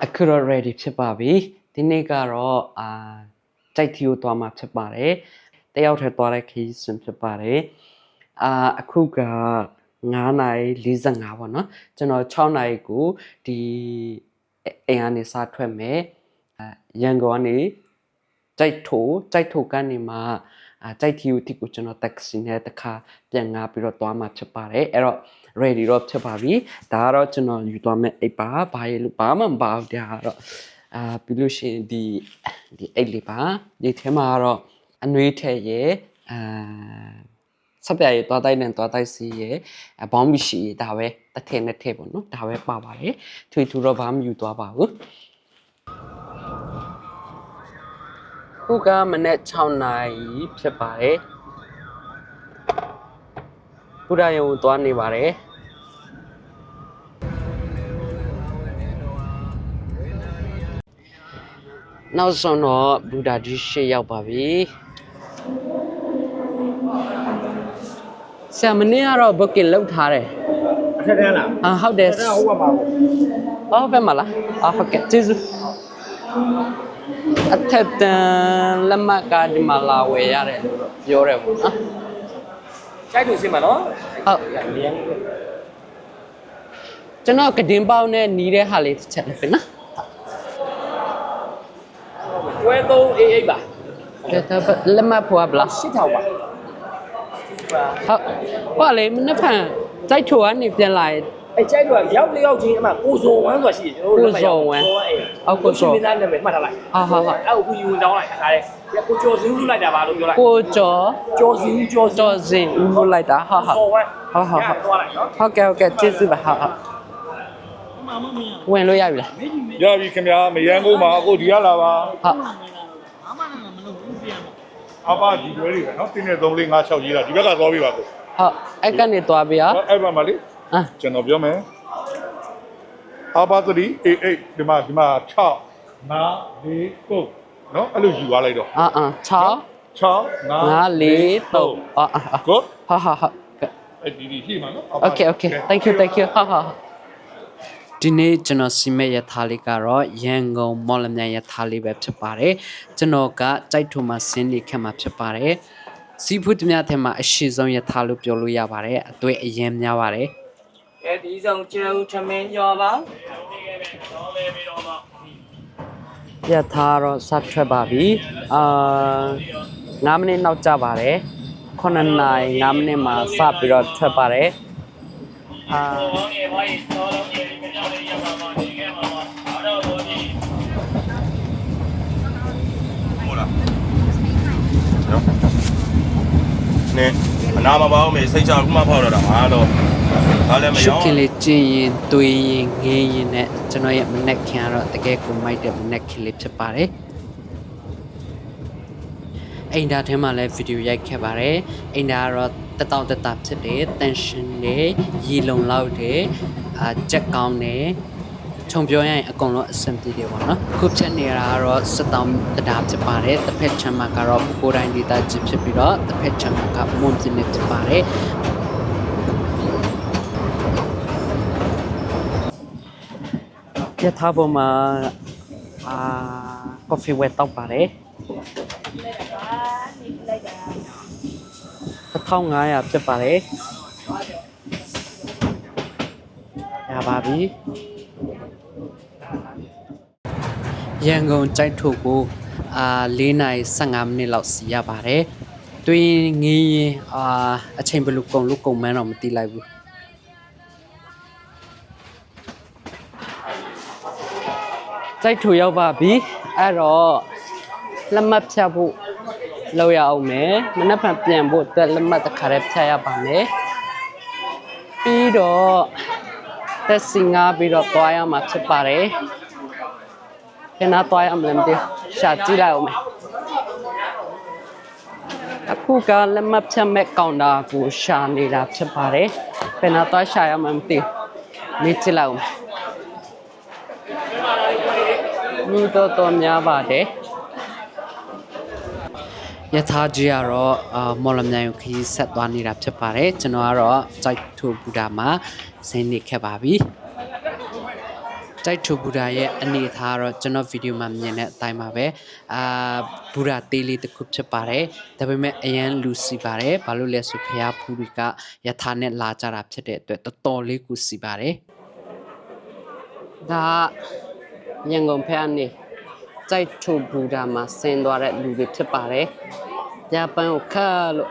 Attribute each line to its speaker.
Speaker 1: အခုတော့ ready ဖြစ်ပါပြီဒီနေ့ကတော့ကြိုက်တီကိုသွားမှာဖြစ်ပါတယ်တယောက်ထဲသွားတဲ့ခရီးစဉ်ဖြစ်ပါတယ်အခုက9:45ပေါ့နော်ကျွန်တော်6နာရီကိုဒီအိမ်ကနေစထွက်မယ်ရန်ကုန်ကနေကြိုက်ထိုကနေမှကြိုက်တီကိုတိကိုကျွန်တော် taxi နဲ့တခါပြန်ငါပြီးတော့သွားမှာဖြစ်ပါတယ်အဲ့တော့ ready တော့ဖြစ်ပါပြီဒါကတော့ကျွန်တော်ယူသွားမယ်အိတ်ပါဘာရလို့ဘာမှမပါဘူးဒါကတော့ပြီးလို့ရှိရင်ဒီအိတ်လေးပါဒီထဲမှာကတော့အနှွေးထည့်ရစပ်ပြရသွားတိုက်နဲ့သွားတိုက်စီရဘောင်းမီရှိဒါပဲတစ်ထည့်နဲ့ထည့်ပေါ့နော်ဒါပဲပါပါတယ်ထွေထူတော့ဘာမှယူသွားပါဘူးခုကမနေ့6နာရီဖြစ်ပါတယ်ဘုရားရုံသွားနေပါတယ်နောက်ဆုံးတော့ဘူဒါကြီးရှေ့ရောက်ပါပြီဆရာမနေ့ကတော့ booking လုပ်ထားတယ်
Speaker 2: အထက်တန်းလား
Speaker 1: ဟုတ်တယ်
Speaker 2: ဟုတ်ပါမှာ
Speaker 1: ဟုတ်ပဲမလားဟုတ်ကဲ့ကျေးဇူးအထက်တန်းလက်မှတ်ကဒီမှာလာဝယ်ရတယ်လို့ပြောတယ်ပေါ့နော်
Speaker 2: ကြိုက်လို့ရှင်းမှာနော်
Speaker 1: ဟုတ်ကျွန်တော်ကဒင်းပေါင်းနဲ့နီးတဲ့ဟာလေးတစ်ချက်လည်းပဲနော်
Speaker 2: တွဲ3အေးအိတ်ပါ
Speaker 1: ဒါလက်မှတ်ဖွားဗလား
Speaker 2: 8000ပါ
Speaker 1: ဟုတ်ဘာလဲမနေ့ကကြိုက်ထိုကနေပြန်လာရင်
Speaker 2: အဲ့ကြိုက်တော့ရောက်တယောက်ချင်းအမှကိုဇုံဝမ်းဆိုတာရှိတယ်ကျွန်တော်တို့
Speaker 1: ကိုဇုံဝမ်း
Speaker 2: ဟုတ်ကိုဇုံဒီသားနာမည်မှတ်ထားလိုက်
Speaker 1: ဟုတ်
Speaker 2: အဲ့ကိုကူယူဝင်တောင်းလိုက်ခါတယ်ကိုကျော်စင်းလူလိုက်တာပါလို့ပြောလိုက်
Speaker 1: ကိုကျော်စင်းလူလိုက်တာဟုတ်ဟုတ်ကဲ့ကျေးဇူးပါဟုတ်ဝင်လို့ရပြီလား
Speaker 3: ရပြီခင်ဗျာမရန်ကုန်မှာအခုဒီရလာပါ
Speaker 1: ဟုတ်
Speaker 3: အပါဒီတွဲတွေပဲเนาะတင်းနဲ့3 4 5 6ရေးတာဒီဘက်ကသွားပြီပါကို
Speaker 1: ဟုတ်အဲ့ကနေသွားပြီဟာ
Speaker 3: အဲ့ဘက်မှာလေကျွန်တော်ပြောမယ်အပါ3 8ဒီမှာ6 9 4 3เนาะအဲ့လိုယူသွားလိုက်တော့
Speaker 1: 6
Speaker 3: 5
Speaker 1: 4 3
Speaker 3: ကို
Speaker 1: ဟုတ်
Speaker 3: အဲ့ဒီရှိမှာเนาะ
Speaker 1: Okay thank you ဟုတ်ဒီနေ့ကျွန်တော်စီမဲ့ရထားလေးကတော့ရန်ကုန်မော်လမြိုင်ရထားလေးပဲဖြစ်ပါတယ်ကျွန်တော်ကကြိုက်ထုံမှာဆင်းနေခက်မှာဖြစ်ပါတယ်စီးဖူးတများထဲမှာအရှိဆုံးရထားလို့ပြောလို့ရပါတယ်အတွေ့အရင်များပါတယ်
Speaker 2: ဒီဆောင်ကျုံထမင်းရောပါ
Speaker 1: ရထားတော့စထွက်ပါပြီ9မိနစ်နောက်ကြပါတယ်9နာရီ9မိနစ်မှာစပြီးတော့ထွက်ပါတယ်
Speaker 3: နဲ့အနာမပေါင်းမေစိတ်ချခုမှဖောက်တော့တာငါတော့ဒါလည်းမရော
Speaker 1: ရှုပ်ခင်လေးကျင်းရင်တွေးရင်ငေးရင်နဲ့ကျွန်တော်ရဲ့မနက်ခင်းကတော့တကယ်ကိုမိုက်တဲ့မနက်ခင်းလေးဖြစ်ပါတယ်အိမ်သားထဲမှာလည်းဗီဒီယိုရိုက်ခဲ့ပါတယ်အိမ်သားကတော့တက်တာဖြစ်တယ်တန်ရှင်နဲ့ရီလုံလောက်တယ်ကြက်ကောင်းတယ်ခြုံပြောရရင်အကုန်လုံးအဆင်ပြေတယ်ပေါ့နော်ခုဖြစ်နေတာကတော့7000တရားဖြစ်ပါတယ်တစ်ဖက်ချမ်းမှာကတော့ကိုယ်တိုင်ဒေတာကြီးဖြစ်ပြီးတော့တစ်ဖက်ချမ်းမှာကမွန်ပြင်းနေဖြစ်ပါတယ်ရထားပေါ်မှာကော်ဖီဝက်တောက်ပါတယ်1500ဖြစ်ပါတယ်ရပါပြီရန်ကုန်ကြိုက်ထုကို4:15မိနစ်လောက်စီရပါတယ်တွင်ငင်းရင်အချိန်ဘယ်လိုကုန်လို့ကုန်မှန်းတော့မသိလိုက်ဘူးကြိုက်ထုရောက်ပါပြီအဲ့တော့လက်မှတ်ဖြတ်ဖို့လောက်ရအောင်မယ်မနက်ဖြန်ပြန်ဖို့တက်လက်မှတ်တစ်ခါတည်းဖြတ်ရပါမယ်ပြီးတော့တက်စင်ငါပြီးတော့တွားရမှာဖြစ်ပါတယ်ခဏတွားရမယ်မသိရှာကြည့်လိုက်အောင်မယ်အခုကလက်မှတ်ဖြတ်မဲ့ကောင်တာကိုရှာနေတာဖြစ်ပါတယ်ခဏတွားရှာရမှာမသိနေကြည့်လိုက်အောင်လူတော်များပါတယ်ယထာကြီးကတော့မော်လမြိုင်ကိုခရီးဆက်သွားနေတာဖြစ်ပါတယ်ကျွန်တော်ကတော့ကြိုက်ထူဘူတာမှာဆင်းနေခဲ့ပါပြီ ကြိုက်ထူဘူရာရဲ့အနေအထားကတော့ကျွန်တော်ဗီဒီယိုမှာမြင်တဲ့အတိုင်းပါပဲဘူရာသေးလေးတစ်ခုဖြစ်ပါတယ်ဒါပေမဲ့အရန်လူစီပါတယ်ဘာလို့လဲဆိုဖျားဖူးတွေကယထာနဲ့လာကြတာဖြစ်တဲ့အတွက်တော်တော်လေးကိုစီပါတယ်ဒါရန်ကုန်ဖျားနေကြိုက်ထူဘူရာမှာဆင်းသွားတဲ့လူတွေဖြစ်ပါတယ်ဂျပန်ကိုခါလို့